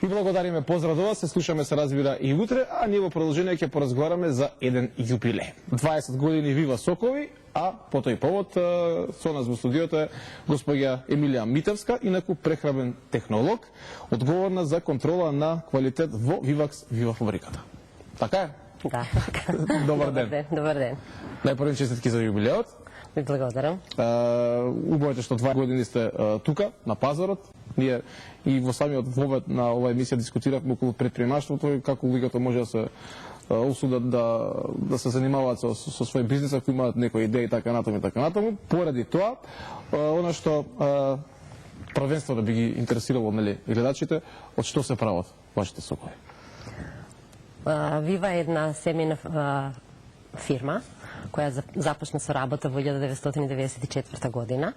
И благодариме, поздрав до вас, се слушаме се разбира и утре, а ние во продолжение ќе поразговараме за еден јубилеј. 20 години Вива Сокови, а по тој повод со нас во студиото е госпоѓа Емилија Митевска, инаку прехранбен технолог, одговорна за контрола на квалитет во Вивакс Вива фабриката. Така е? Да. Добар ден. Добар ден. Најпрви честитки за јубилеот. Ви благодарам. Убаво е што 2 години сте тука, на пазарот. Ние и во самиот вовед на оваа емисија дискутиравме околу предприемаштвото и како луѓето може да се осудат да се занимаваат со свој бизнис ако имаат некои идеи и така натаму и така натаму. Поради тоа, она што првенствено би ги интересирало, нели, гледачите, од што се прават вашите сокови? Вива е една семејна фирма која започна со работа во 1994 година.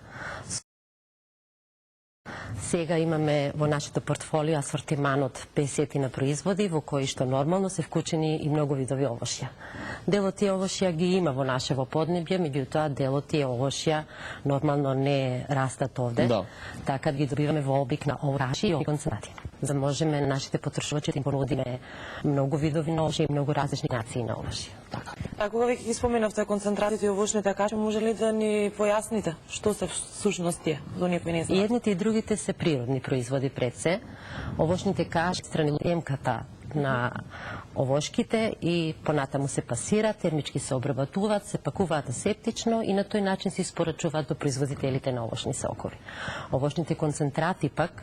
Сега имаме во нашето портфолио асортиман од 50 на производи во кои што нормално се вклучени и многу видови овошја. Дел од тие овошја ги има во нашево поднебје, меѓутоа дел од тие овошја нормално не растат овде, така ги добиваме во облик на ораши и концентрати. За да можеме нашите потрошувачи да им понудиме многу видови на овошја и многу различни нации на овошја. А кога веќе ги споменавте концентратите и овошните каши, може ли да ни појасните што се всушност тие, за оние кои не знаат? Едните и другите се природни производи пред се. Овошните каши страни емката на овошките и понатаму се пасира, термички се обработуваат, се пакуваат асептично и на тој начин се испорачуваат до производителите на овошни сокови. Овошните концентрати пак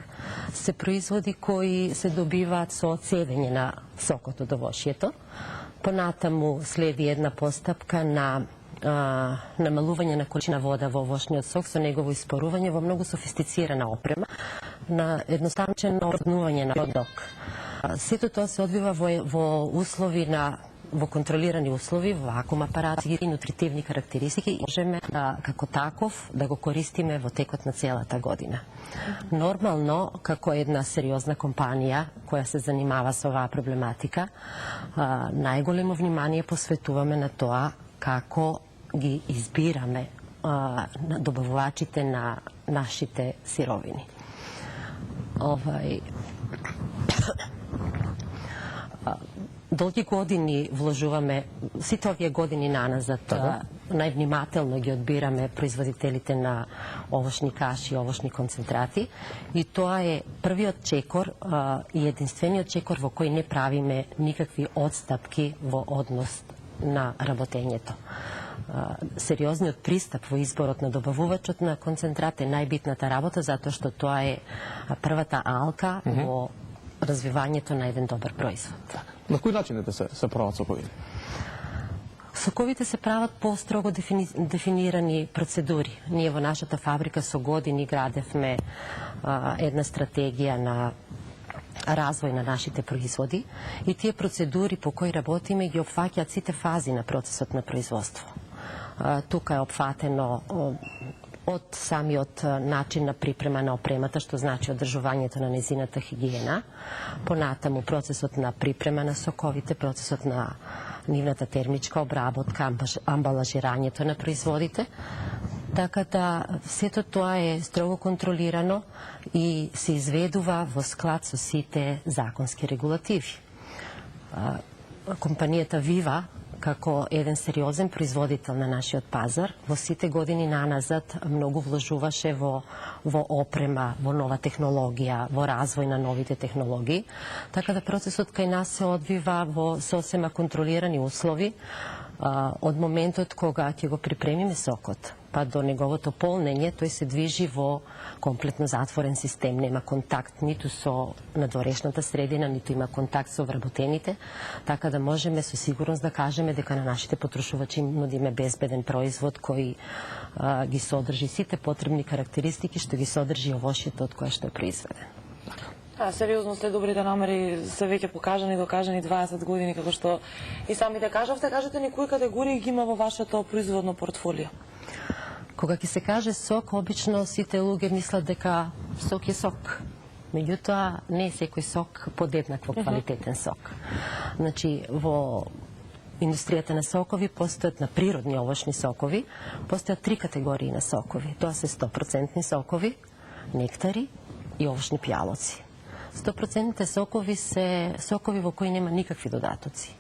се производи кои се добиваат со цедење на сокот од овошјето. Понатаму следи една постапка на намалување на количина вода во овошниот сок со негово испарување во многу софистицирана опрема на едноставно роднување на док. Сето тоа се одвива во услови во контролирани услови, вакуум апарати и нутритивни карактеристики и можеме како таков да го користиме во текот на целата година. Нормално, како една сериозна компанија која се занимава со оваа проблематика, најголемо внимание посветуваме на тоа како ги избираме добавувачите на нашите сировини. Долги години вложуваме, сите овие години наназад, највнимателно ги одбираме производителите на овошни каши и овошни концентрати и тоа е првиот чекор и единствениот чекор во кој не правиме никакви одстапки во однос на работењето. Сериозниот пристап во изборот на добавувачот на концентрат е најбитната работа затоа што тоа е првата алка во развивањето на еден добар производ. На кој начин се прават сокови? Соковите се прават по строго дефинирани процедури. Ние во нашата фабрика со години градевме една стратегија на развој на нашите производи и тие процедури по кои работиме ги опфаќаат сите фази на процесот на производство. Тука е опфатено од самиот начин на припрема на опремата, што значи одржувањето на незината хигиена, понатаму процесот на припрема на соковите, процесот на нивната термичка обработка, амбалажирањето на производите. Така да сето тоа е строго контролирано и се изведува во склад со сите законски регулативи. Компанијата Вива, како еден сериозен производител на нашиот пазар, во сите години наназад многу вложуваше во опрема, во нова технологија, во развој на новите технологии, така да процесот кај нас се одвива во сосема контролирани услови од моментот кога ќе го припремиме сокот, па до неговото полнење, тој се движи во комплетно затворен систем, нема контакт ниту со надворешната средина, ниту има контакт со вработените, така да можеме со сигурност да кажеме дека на нашите потрошувачи нудиме безбеден производ кој ги содржи сите потребни карактеристики што ги содржи овошјето од кое што е произведен. Сериозно след добрите намери се веќе покажани и докажани 20 години, како што и самите кажавте. Кажете ни кои категории ги има во вашето производно портфолио? Кога ќе се каже сок, обично сите луѓе мислат дека сок е сок. Меѓутоа, не е секој сок подеднакво квалитетен сок. Значи, во индустријата на сокови постојат на природни овошни сокови, постојат 3 категории на сокови. Тоа се 100% сокови, нектари и овошни пијалоци. 100% сокови се сокови во кои нема никакви додатоци.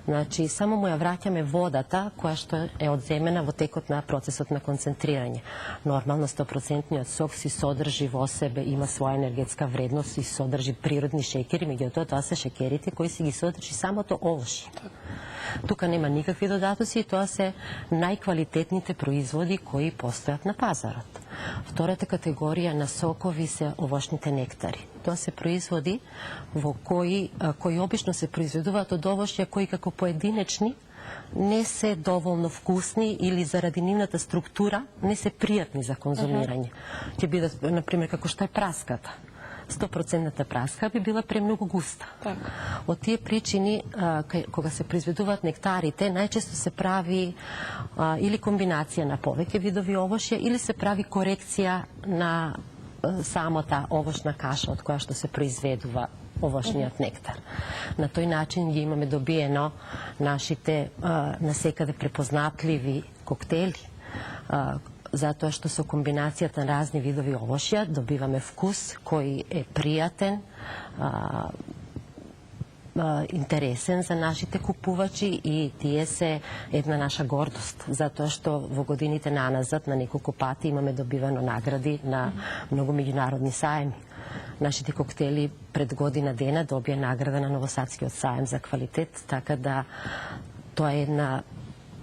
Значи, само му ја враќаме водата која што е одземена во текот на процесот на концентрирање. Нормално 100% сок си содржи во себе, има своја енергетска вредност и содржи природни шеќери, меѓутоа тоа се шеќерите кои си ги содржи самото овошје. Тука нема никакви додатоци и тоа се најквалитетните производи кои постојат на пазарот. Втората категорија на сокови се овошните нектари. Тоа се производи во кои обично се произведуваат од овошја кои како поединечни не се доволно вкусни или заради нивната структура не се пријатни за конзумирање. Ќе бидат, например, како што е праската. 100% праска би била премногу густа. Од тие причини, кога се произведуваат нектарите, најчесто се прави или комбинација на повеќе видови овошје, или се прави корекција на самата овошна каша од која што се произведува овошниот нектар. На тој начин ги имаме добиено нашите насекаде препознатливи коктели, затоа што со комбинацијата на разни видови овошја добиваме вкус кој е пријатен, интересен за нашите купувачи и тие се една наша гордост, затоа што во годините наназад на неколку пати имаме добивано награди на многу меѓународни саеми. Нашите коктели пред година дена добија награда на Новосадскиот саем за квалитет, така да тоа е една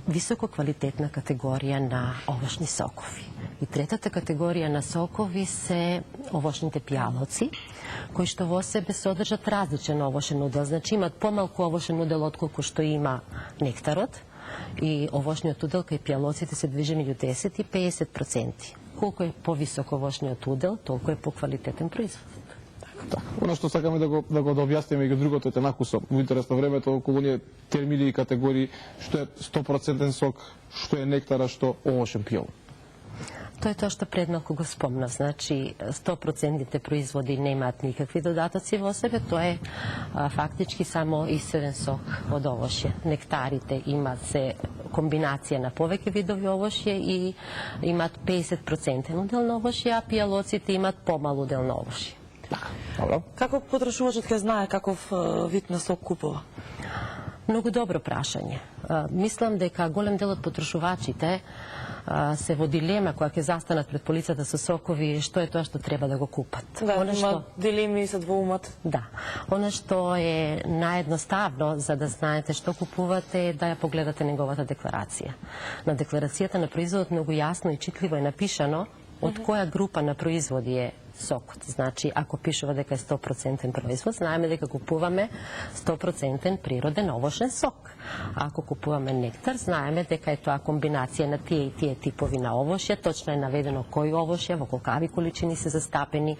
високо квалитетна категорија на овошни сокови. И третата категорија на сокови се овошните пијалоци, кои што во себе содржат различен овошен удел. Значи имат помалку овошен удел отколку што има нектарот и овошниот удел кај пијалоците се движи меѓу 10 и 50%. Колку е повисок овошниот удел, толку е поквалитетен производ. Оно што сакаме да го објасниме и другото е накусо. Во интерес на времето околу оние термини и категории што е 100% сок, што е нектара, што овошен пијалок. Тоа е тоа што пред малку го спомнав. Значи, 100% производи немаат никакви додатоци во себе, тоа е фактички само исцеден сок од овошје. Нектарите имаат се комбинација на повеќе видови овошје и имаат 50% удел на овошје, а пијалоците имаат помал удел на овошје. Како потрошувачот ќе знае каков вид на сок купува? Многу добро прашање. Мислам дека голем дел од потрошувачите се во дилема која ќе застанат пред полицата со сокови, што е тоа што треба да го купат. Да, има дилеми и се двоумат. Да. Она што е наједноставно за да знаете што купувате е да ја погледате неговата декларација. На декларацијата на производот многу јасно и читливо е напишано од која група на производи е сокот. Значи, ако пишува дека е 100% производ, знаеме дека купуваме 100% природен овошен сок. А ако купуваме нектар, знаеме дека е тоа комбинација на тие и тие типови на овошје, точно е наведено кои овошје, во колкави количини се застапени,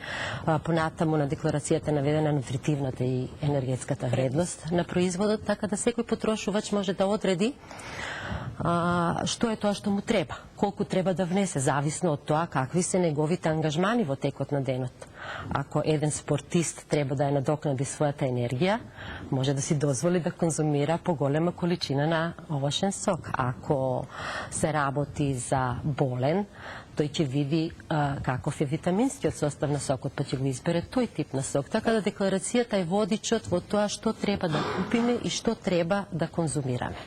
понатаму на декларацијата е наведена нутритивната и енергетската вредност на производот, така да секој потрошувач може да одреди што е тоа што му треба, колку треба да внесе, зависно од тоа какви се неговите ангажмани во текот на денот. Ако еден спортист треба да ја надокнади својата енергија, може да си дозволи да конзумира поголема количина на овошен сок. Ако се работи за болен, тој ќе види каков е витаминскиот состав на сокот, па ќе го избере тој тип на сок. Така да декларацијата е водичот во тоа што треба да купиме и што треба да конзумираме.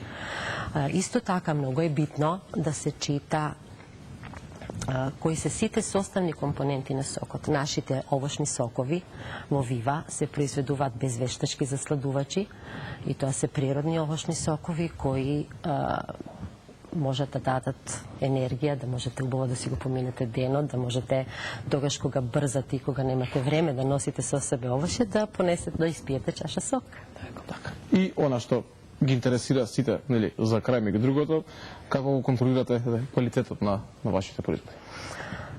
Исто така многу е битно да се чита кои се сите составни компоненти на сокот. Нашите овошни сокови во Вива се произведуваат без вештачки засладувачи и тоа се природни овошни сокови кои можат да дадат енергија, да можете убаво да си го поминете денот, да можете тогаш кога брзате и кога немате време да носите со себе овошје, да понесете да испиете чаша сок. Така. И она што ги интересира сите, нели, за крај меѓу другото, како го контролирате квалитетот на вашите производи?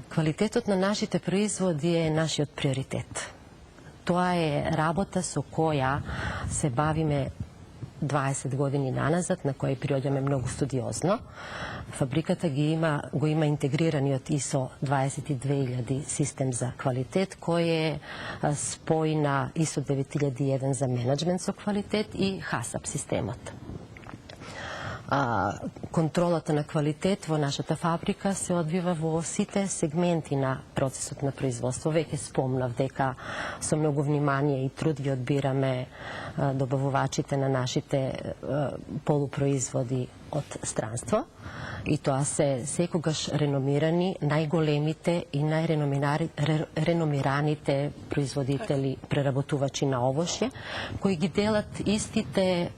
Квалитетот на нашите производи е нашиот приоритет. Тоа е работа со која се бавиме 20 години наназад, на која приоѓаме многу студиозно. Фабриката го има интегрираниот ISO 22000 систем за квалитет, кој е спој на ISO 9001 за менеджмент со квалитет и HACCP системот. контролата на квалитет во нашата фабрика се одвива во сите сегменти на процесот на производство. Веќе спомнав дека со многу внимание и труд ги одбираме добавувачите на нашите полупроизводи од странство, и тоа се секогаш реномирани, најголемите и најреномираните производители, преработувачи на овошје, кои ги делат истите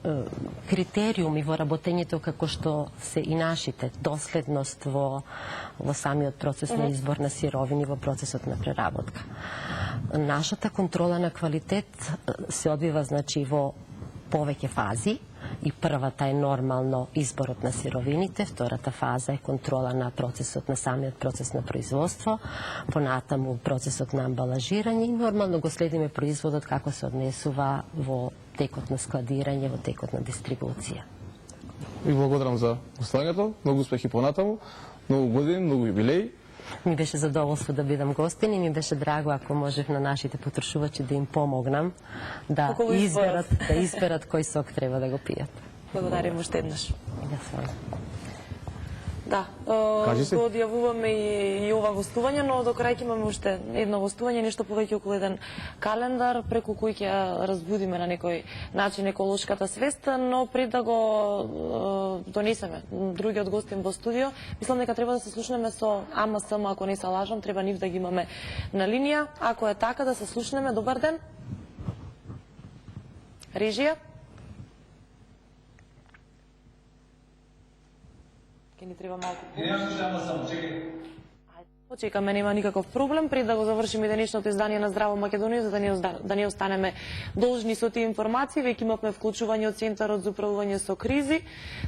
критериуми во работењето како што се и нашите, доследност во самиот процес на избор на сировини во процесот на преработка. Нашата контрола на квалитет се одвива значи во повеќе фази, и првата е нормално изборот на сировините, втората фаза е контрола на процесот, на самиот процес на производство, понатаму процесот на амбалажирање и нормално го следиме производот како се однесува во текот на складирање, во текот на дистрибуција. Ви благодарам за гостувањето, многу успехи понатаму, многу години, многу юбилеи. Ми беше задоволство да бидам гостин и ми беше драго ако можев на нашите потрошувачи да им помогнам да изберат кој сок треба да го пијат. Благодарим уште еднаш. Да, Кажи се. го одјавуваме и ова гостување, но до крај ќе имаме уште едно гостување, нешто повеќе околу еден календар преку кој ќе разбудиме на некој начин еколошката свест, но пред да го донесеме другиот гостин во студио, мислам дека треба да се слушнеме со АМСМ, ако не се лажам, треба нив да ги имаме на линија. Ако е така, да се слушнеме. Добар ден. Режија. Ке ни треба малку. Почекаме, нема никаков проблем. Пред да го завршиме денешното издание на Здраво Македонија, за да не останеме должни со тие информации, веќе имавме вклучување од Центарот за управување со кризи.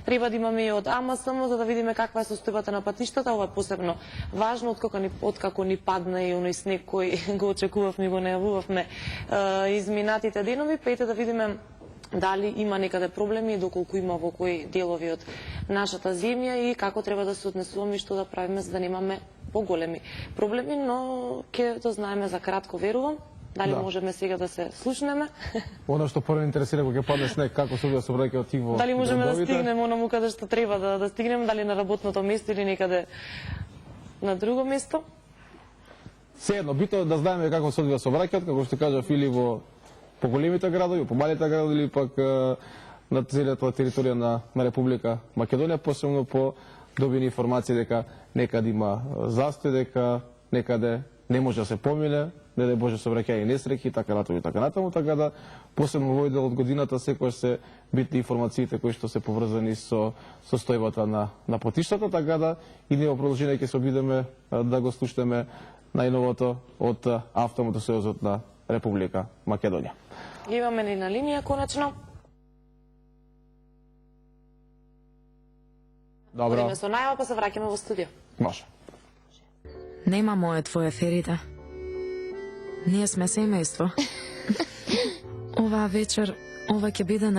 Треба да имаме и од АМСМ, за да видиме каква е состојбата на патиштата. Ова е посебно важно, откако ни падна и оној снег кој го очекувавме и го најавувавме изминатите денови. Пејте да видиме дали има некаде проблеми и доколку има во кои делови од нашата земја и како треба да се однесуваме и што да правиме за да немаме поголеми проблеми, но ќе то знаеме за кратко, верувам. Дали можеме сега да се слушнеме? Оно што прво интересира кога ќе падне снег, како се да собраќаат тие во дали можеме да градовите? стигнеме онаму каде што треба да стигнеме, дали на работното место или некаде на друго место? Сеедно, битно е да знаеме како се одвива собраќајот, како што кажав, или во поголемите градови, по малите градови, или пак на целата територија на Република Македонија, посебно по добини информации дека некаде има застој, дека некаде не може да се помине, не дај Боже собраќај и несреќи, така натаму и така натаму, така да посебно во овој дел од годината секогаш се битни информациите кои што се поврзани со состојбата на патиштата, така да и ние во продолжение ќе се обидеме да го слушнеме најновото од Автомотосојузот на Република Македонија. Имаме ли на линија конечно? Добро. Одиме со најава, па се враќаме во студио. Може. Нема моје твое ферите. Ние сме семејство. Оваа вечер, ова ќе биде